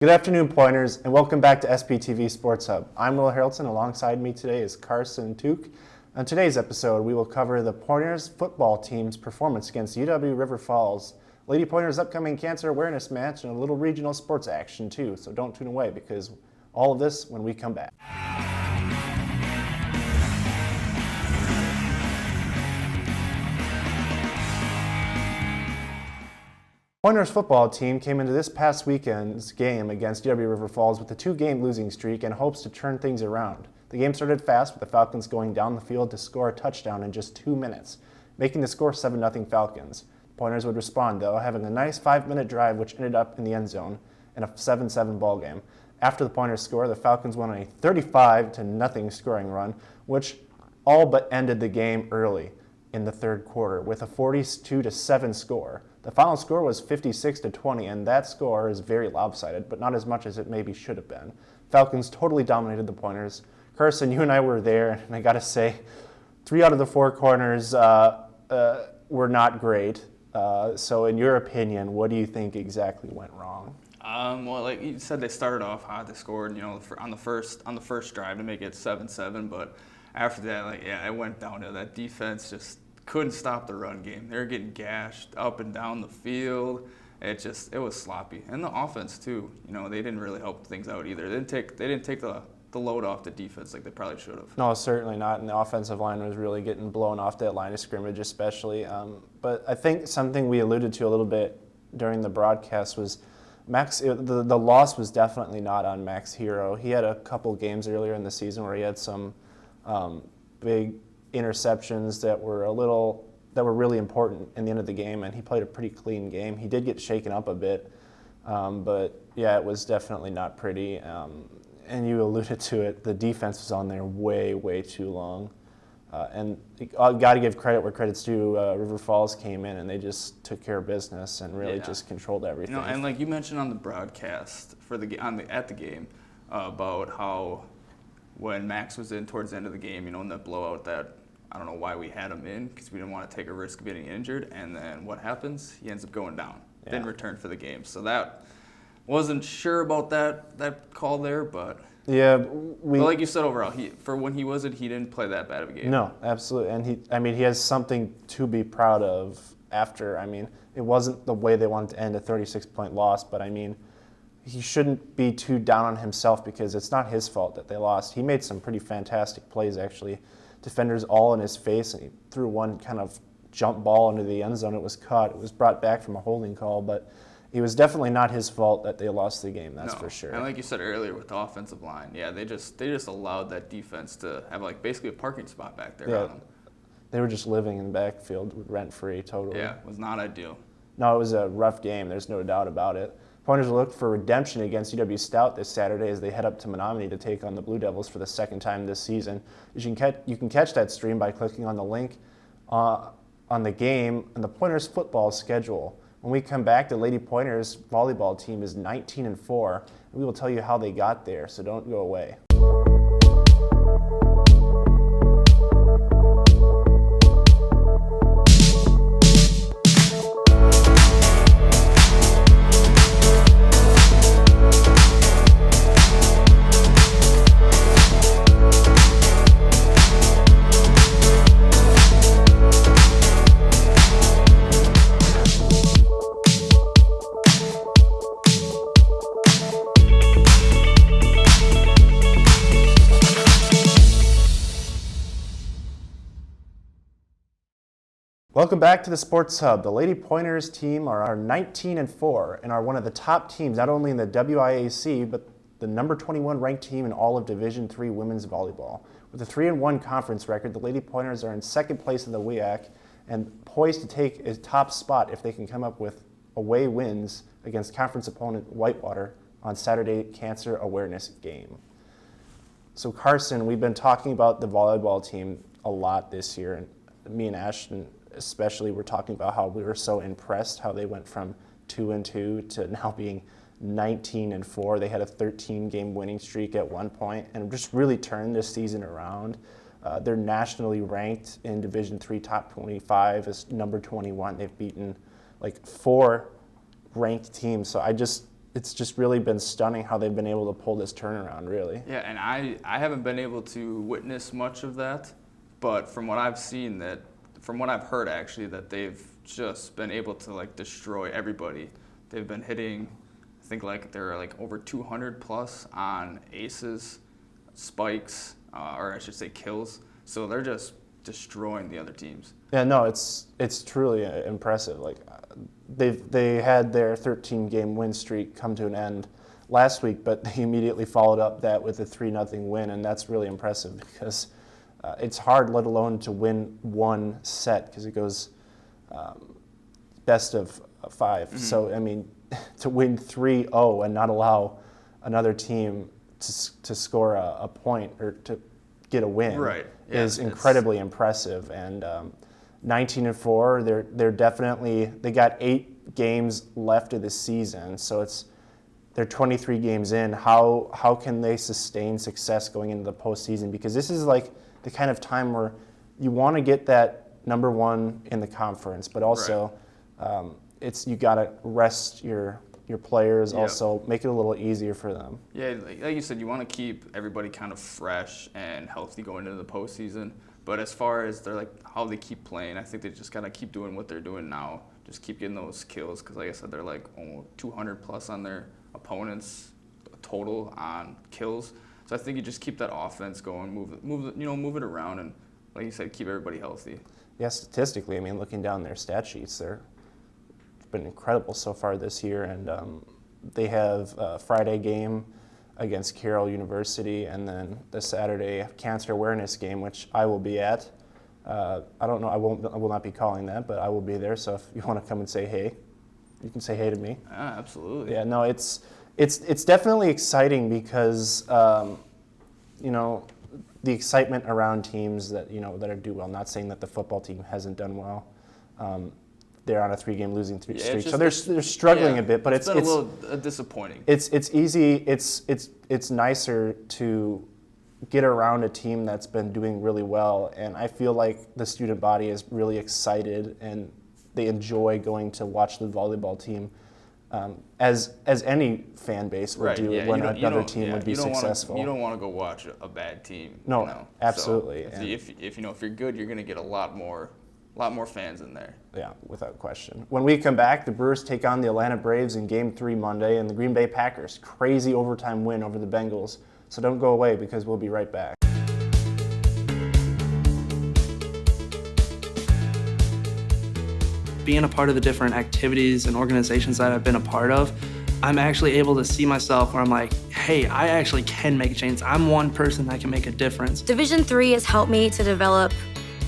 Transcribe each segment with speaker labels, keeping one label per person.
Speaker 1: Good afternoon, Pointers, and welcome back to SPTV Sports Hub. I'm Will Haroldson. Alongside me today is Carson and Teuke. On today's episode, we will cover the Pointers football team's performance against UW River Falls, Lady Pointers' upcoming cancer awareness match, and a little regional sports action too. So don't tune away because all of this when we come back. Pointers football team came into this past weekend's game against UW River Falls with a 2-game losing streak and hopes to turn things around. The game started fast with the Falcons going down the field to score a touchdown in just 2 minutes, making the score 7-0 Falcons. Pointers would respond though, having a nice 5-minute drive which ended up in the end zone in a 7-7 ball game. After the Pointers score, the Falcons went on a 35-0 scoring run, which all but ended the game early in the third quarter with a 42-7 score. The final score was 56-20, and that score is very lopsided, but not as much as it maybe should have been. Falcons totally dominated the Pointers. Carson, you and I were there, and I got to say, 3 out of the 4 corners were not great. So in your opinion, what do you think exactly went wrong?
Speaker 2: Well, like you said, they started off hot. They scored, on the first drive to make it 7-7. But after that, it went downhill. That defense just couldn't stop the run game. They were getting gashed up and down the field. It was sloppy. And the offense too. They didn't really help things out either. They didn't take the load off the defense like they probably should have.
Speaker 1: No, certainly not. And the offensive line was really getting blown off that line of scrimmage, especially. But I think something we alluded to a little bit during the broadcast was Max. The loss was definitely not on Max Hero. He had a couple games earlier in the season where he had some big interceptions that were really important in the end of the game, and he played a pretty clean game. He did get shaken up a bit, but yeah, it was definitely not pretty. And you alluded to it, the defense was on there way too long. And got to give credit where credit's due. River Falls came in and they just took care of business and really just controlled everything.
Speaker 2: And like you mentioned on the broadcast at the game about how when Max was in towards the end of the game, in the blowout, that I don't know why we had him in because we didn't want to take a risk of getting injured. And then what happens? He ends up going down. Yeah. Didn't return for the game. So that wasn't sure about that call there, but
Speaker 1: yeah,
Speaker 2: but like you said, overall, for when he wasn't, he didn't play that bad of a game.
Speaker 1: No, absolutely, and he has something to be proud of after. It wasn't the way they wanted to end a 36-point loss, but he shouldn't be too down on himself because it's not his fault that they lost. He made some pretty fantastic plays, actually. Defenders all in his face, and he threw one kind of jump ball into the end zone. It was caught. It was brought back from a holding call, but it was definitely not his fault that they lost the game, that's for sure.
Speaker 2: And like you said earlier with the offensive line, they just allowed that defense to have basically a parking spot back there on them.
Speaker 1: They were just living in the backfield rent-free, totally.
Speaker 2: Yeah, it was not ideal.
Speaker 1: No, it was a rough game. There's no doubt about it. Pointers will look for redemption against UW Stout this Saturday as they head up to Menominee to take on the Blue Devils for the second time this season. You can catch that stream by clicking on the link on the game and the Pointers football schedule. When we come back, the Lady Pointers volleyball team is 19-4, and we will tell you how they got there, so don't go away. Welcome back to the Sports Hub. The Lady Pointers team are 19-4 and are one of the top teams not only in the WIAC but the number 21 ranked team in all of Division III women's volleyball. With a 3-1 conference record, the Lady Pointers are in second place in the WIAC and poised to take a top spot if they can come up with away wins against conference opponent Whitewater on Saturday Cancer Awareness Game. So Carson, we've been talking about the volleyball team a lot this year, and me and Ashton especially were talking about how we were so impressed how they went from 2-2 to now being 19-4. They had a 13-game winning streak at one point and just really turned this season around. They're nationally ranked in Division III top 25 as number 21. They've beaten like 4 ranked teams. So it's it's just really been stunning how they've been able to pull this turnaround, really.
Speaker 2: Yeah, and I haven't been able to witness much of that, but from what I've seen, from what I've heard actually, that they've just been able to like destroy everybody. They've been hitting, I think like they're like over 200 plus on aces, spikes, or I should say kills. So they're just destroying the other teams.
Speaker 1: Yeah, no, it's truly impressive. Like they had their 13-game win streak come to an end last week, but they immediately followed up that with a 3-0 win, and that's really impressive because it's hard, let alone to win one set because it goes best of 5. Mm-hmm. So I mean, to win 3-0 and not allow another team to score a point or to get a win is incredibly impressive. And 19-4, they're definitely, they got 8 games left of the season, so they're 23 games in. How can they sustain success going into the postseason? Because this is like the kind of time where you want to get that number 1 in the conference, but also you got to rest your players, also make it a little easier for them.
Speaker 2: Yeah, like you said, you want to keep everybody kind of fresh and healthy going into the postseason. But as far as how they keep playing, I think they just got to keep doing what they're doing now. Just keep getting those kills because, like I said, they're like almost 200 plus on their opponents total on kills. So I think you just keep that offense going, move it around, and like you said, keep everybody healthy.
Speaker 1: Yeah, statistically, I mean, looking down their stat sheets, they're been incredible so far this year, and they have a Friday game against Carroll University, and then the Saturday cancer awareness game, which I will be at. I don't know, I will not be calling that, but I will be there. So if you want to come and say hey, you can say hey to me.
Speaker 2: Yeah, absolutely.
Speaker 1: Yeah, no, it's definitely exciting because the excitement around teams that that are do well. Not saying that the football team hasn't done well. They're on a 3-game losing streak, so they're struggling a bit. But it's
Speaker 2: been a little disappointing.
Speaker 1: It's easy. It's nicer to get around a team that's been doing really well, and I feel like the student body is really excited and they enjoy going to watch the volleyball team, as any fan base would do when another team would be successful.
Speaker 2: You don't want to go watch a bad team.
Speaker 1: No, absolutely.
Speaker 2: So if you're good, you're going to get a lot more fans in there.
Speaker 1: Yeah, without question. When we come back, the Brewers take on the Atlanta Braves in Game 3 Monday, and the Green Bay Packers, crazy overtime win over the Bengals. So don't go away because we'll be right back.
Speaker 3: Being a part of the different activities and organizations that I've been a part of, I'm actually able to see myself where I'm like, hey, I actually can make a change. I'm one person that can make a difference.
Speaker 4: Division III has helped me to develop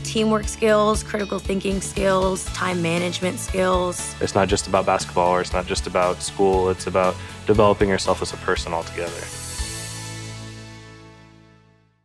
Speaker 4: teamwork skills, critical thinking skills, time management skills.
Speaker 5: It's not just about basketball, or it's not just about school, it's about developing yourself as a person altogether.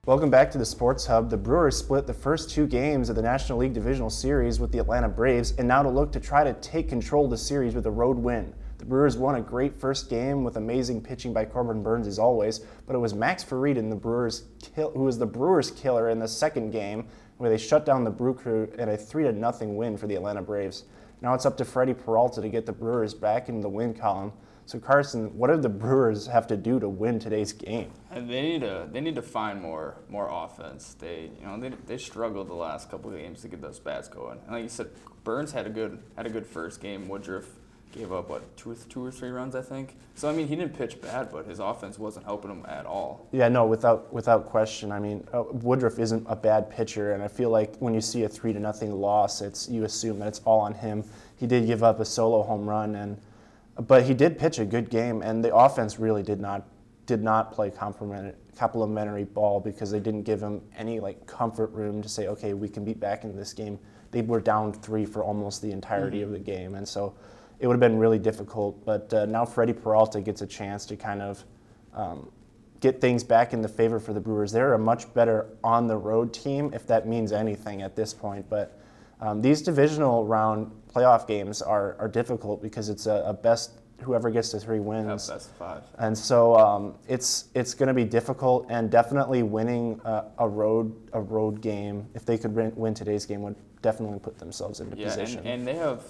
Speaker 1: Welcome back to the Sports Hub. The Brewers split the first 2 games of the National League Divisional Series with the Atlanta Braves, and now to look to try to take control of the series with a road win. The Brewers won a great first game with amazing pitching by Corbin Burns as always, but it was Max Farid who was the Brewers killer in the second game, where they shut down the Brew Crew in a 3-0 win for the Atlanta Braves. Now it's up to Freddie Peralta to get the Brewers back into the win column. So Carson, what did the Brewers have to do to win today's game?
Speaker 2: And they need to find more offense. They struggled the last couple of games to get those bats going. And like you said, Burns had a good first game. Woodruff gave up two or three runs, I think. So I mean, he didn't pitch bad, but his offense wasn't helping him at all.
Speaker 1: Yeah, no, without question. I mean, Woodruff isn't a bad pitcher, and I feel like when you see a 3-0 loss, you assume that it's all on him. He did give up a solo home run, but he did pitch a good game, and the offense really did not play complimentary ball because they didn't give him any comfort room to say, okay, we can be back into this game. They were down 3 for almost the entirety of the game, and so it would have been really difficult. But now Freddie Peralta gets a chance to kind of get things back in the favor for the Brewers. They're a much better on-the-road team, if that means anything at this point. But these divisional round playoff games are difficult because it's a best whoever gets to 3 wins.
Speaker 2: Best of 5.
Speaker 1: And so it's going to be difficult, and definitely winning a road game, if they could win today's game, would definitely put themselves into position.
Speaker 2: And they have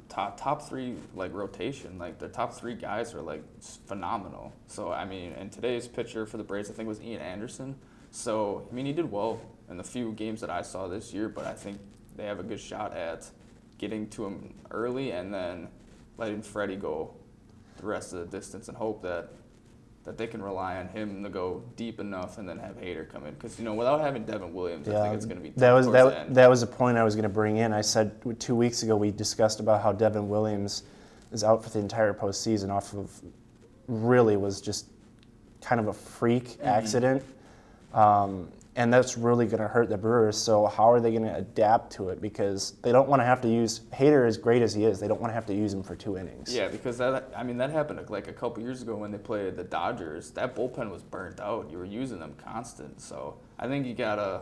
Speaker 2: top three like rotation. Like the top three guys are like phenomenal. So I mean, and today's pitcher for the Braves I think was Ian Anderson. So I mean he did well in the few games that I saw this year, but I think they have a good shot at getting to him early and then letting Freddie go the rest of the distance and hope that they can rely on him to go deep enough and then have Hader come in. Because, without having Devin Williams, I think it's going to be tough towards the end.
Speaker 1: That was a point I was going to bring in. I said 2 weeks ago we discussed about how Devin Williams is out for the entire postseason off of really was just kind of a freak accident. And that's really going to hurt the Brewers. So how are they going to adapt to it? Because they don't want to have to use Hader as great as he is. They don't want to have to use him for 2 innings.
Speaker 2: Yeah, because that happened like a couple years ago when they played the Dodgers. That bullpen was burnt out. You were using them constant. So I think you gotta,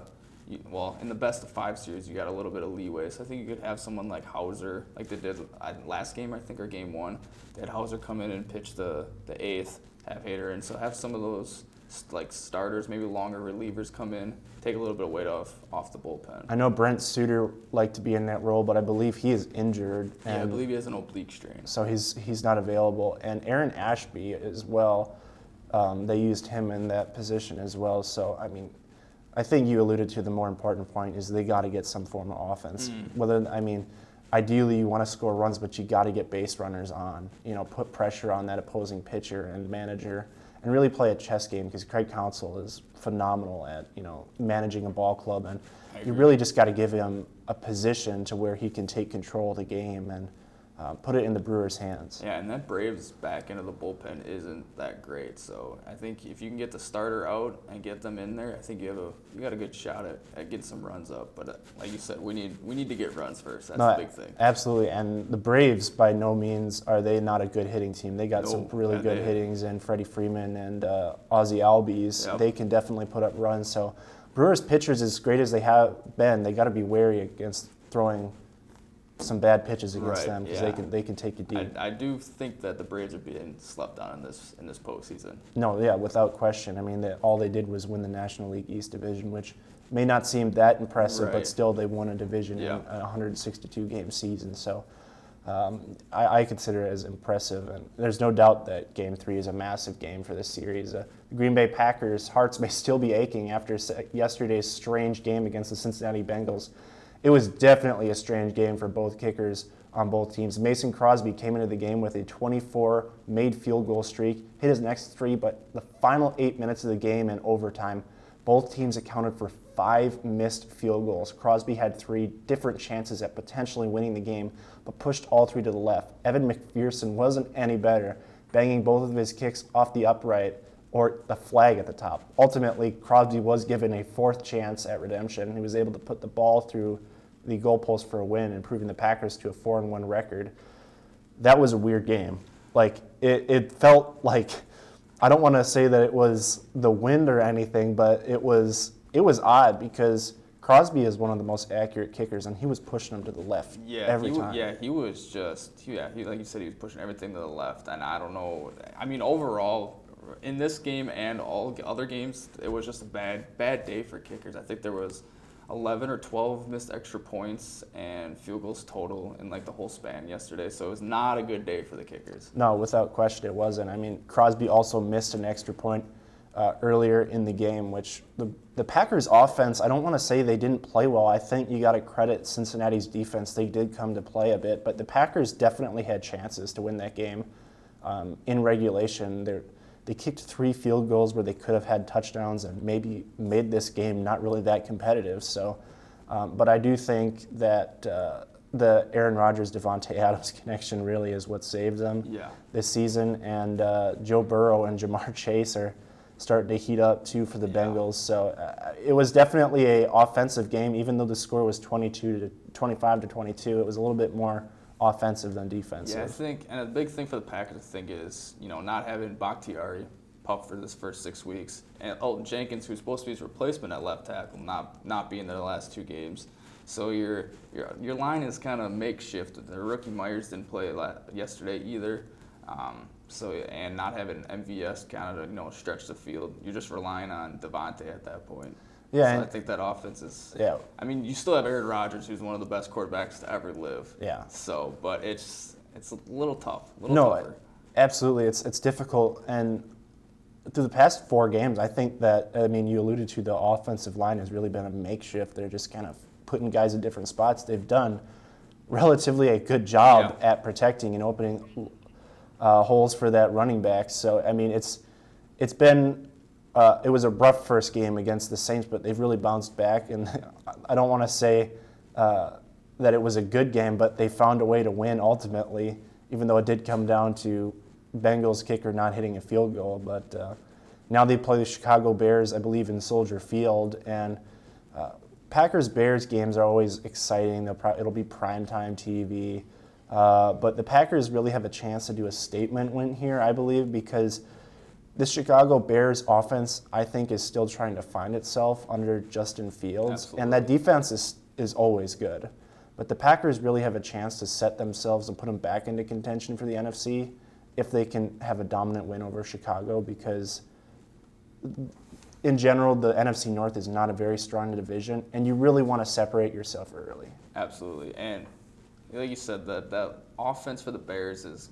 Speaker 2: in the best of 5 series, you got a little bit of leeway. So I think you could have someone like Hauser, like they did last game, I think, or game 1. They had Hauser come in and pitch the 8th, have Hader, and so have some of those like starters, maybe longer relievers come in, take a little bit of weight off the bullpen.
Speaker 1: I know Brent Suter liked to be in that role, but I believe he is injured.
Speaker 2: Yeah, I believe he has an oblique strain.
Speaker 1: So he's not available. And Aaron Ashby as well, they used him in that position as well. So, I mean, I think you alluded to the more important point is they got to get some form of offense. Ideally you want to score runs, but you got to get base runners on. Put pressure on that opposing pitcher and manager. And really play a chess game because Craig Counsell is phenomenal at managing a ball club, and you really just got to give him a position to where he can take control of the game and put it in the Brewers' hands.
Speaker 2: Yeah, and that Braves back end of the bullpen isn't that great. So I think if you can get the starter out and get them in there, I think you got a good shot at getting some runs up. But like you said, we need to get runs first. That's the big thing. Absolutely.
Speaker 1: And the Braves, by no means are they not a good hitting team. They got some really good hittings in Freddie Freeman and Ozzie Albies.
Speaker 2: Yep.
Speaker 1: They can definitely put up runs. So Brewers pitchers, as great as they have been, they got to be wary against throwing some bad pitches against them because they can take you deep.
Speaker 2: I do think that the Braves are being slept on in this postseason.
Speaker 1: No, yeah, without question. I mean, all they did was win the National League East division, which may not seem that impressive, but still they won a division in a 162-game season. So I consider it as impressive, and there's no doubt that Game 3 is a massive game for this series. The Green Bay Packers' hearts may still be aching after yesterday's strange game against the Cincinnati Bengals. It was definitely a strange game for both kickers on both teams. Mason Crosby came into the game with a 24 made field goal streak, hit his next 3, but the final 8 minutes of the game and overtime, both teams accounted for 5 missed field goals. Crosby had 3 different chances at potentially winning the game, but pushed all 3 to the left. Evan McPherson wasn't any better, banging both of his kicks off the upright or the flag at the top. Ultimately, Crosby was given a 4th chance at redemption. He was able to put the ball through the goalpost for a win, improving the Packers to a 4-1 record. That was a weird game. Like it felt like, I don't want to say that it was the wind or anything, but it was odd because Crosby is one of the most accurate kickers, and he was pushing them to the left every time.
Speaker 2: Yeah, he was just like you said, he was pushing everything to the left, and I don't know. I mean, overall, in this game and all other games, it was just a bad day for kickers. I think there was 11 or 12 missed extra points and field goals total in like the whole span yesterday. So it was not a good day for the kickers.
Speaker 1: No, without question it wasn't. I mean, Crosby also missed an extra point earlier in the game, which the Packers offense, I don't want to say they didn't play well. I think you got to credit Cincinnati's defense. They did come to play a bit, but the Packers definitely had chances to win that game. In regulation, they kicked 3 field goals where they could have had touchdowns and maybe made this game not really that competitive. So, but I do think that the Aaron Rodgers, Devontae Adams connection really is what saved them this season. And Joe Burrow and Jamar Chase are starting to heat up too for the Bengals. So it was definitely an offensive game, even though the score was 25 to 22. It was a little bit more offensive than defensive.
Speaker 2: Yeah, I think, and a big thing for the Packers, I think, is not having Bakhtiari pup for this first 6 weeks, and Elton Jenkins, who's supposed to be his replacement at left tackle, not being there the last 2 games. So your line is kind of makeshift. The rookie Myers didn't play yesterday either. And not having MVS kind of stretch the field, you're just relying on Devontae at that point.
Speaker 1: Yeah,
Speaker 2: So I think that offense is.
Speaker 1: Yeah.
Speaker 2: I mean, you still have Aaron Rodgers, who's one of the best quarterbacks to ever live.
Speaker 1: Yeah.
Speaker 2: So, but it's a little tough.
Speaker 1: No, absolutely. It's difficult. And through the past 4 games, I think that, I mean, you alluded to the offensive line has really been a makeshift. They're just kind of putting guys in different spots. They've done relatively a good job at protecting and opening holes for that running back. So, I mean, it was a rough first game against the Saints, but they've really bounced back. And I don't want to say that it was a good game, but they found a way to win ultimately, even though it did come down to Bengals kicker not hitting a field goal. But now they play the Chicago Bears, I believe, in Soldier Field. And Packers-Bears games are always exciting. It'll be primetime TV. But the Packers really have a chance to do a statement win here, I believe, because the Chicago Bears offense, I think, is still trying to find itself under Justin Fields.
Speaker 2: Absolutely.
Speaker 1: And that defense is always good. But the Packers really have a chance to set themselves and put them back into contention for the NFC if they can have a dominant win over Chicago, because in general, the NFC North is not a very strong division, and you really want to separate yourself early.
Speaker 2: Absolutely. And like you said, that offense for the Bears is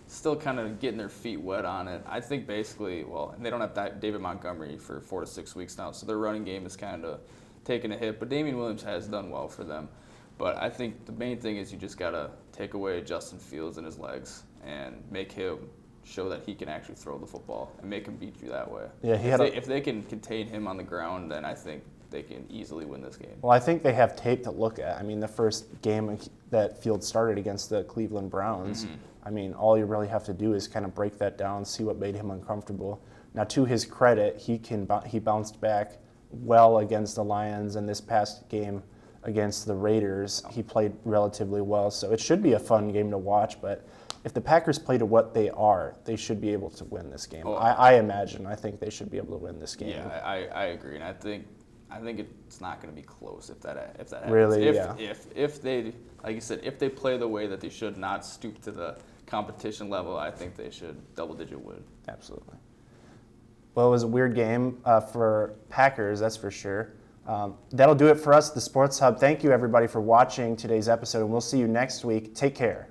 Speaker 2: still kind of getting their feet wet on it. I think basically, well, they don't have David Montgomery for 4 to 6 weeks now, so their running game is kind of taking a hit. But Damian Williams has done well for them. But I think the main thing is you just got to take away Justin Fields and his legs and make him show that he can actually throw the football and make him beat you that way.
Speaker 1: Yeah,
Speaker 2: if they can contain him on the ground, then I think they can easily win this game.
Speaker 1: Well, I think they have tape to look at. I mean, the first game that Fields started against the Cleveland Browns, I mean, all you really have to do is kind of break that down, see what made him uncomfortable. Now, to his credit, he bounced back well against the Lions, and this past game against the Raiders, he played relatively well. So it should be a fun game to watch, but if the Packers play to what they are, they should be able to win this game. I think they should be able to win this game.
Speaker 2: Yeah, I agree, and I think it's not going to be close if that happens.
Speaker 1: Really,
Speaker 2: If they, like you said, if they play the way that they should, not stoop to the competition level, I think they should double-digit win.
Speaker 1: Absolutely. Well, it was a weird game for Packers, that's for sure. That'll do it for us, the Sports Hub. Thank you, everybody, for watching today's episode, and we'll see you next week. Take care.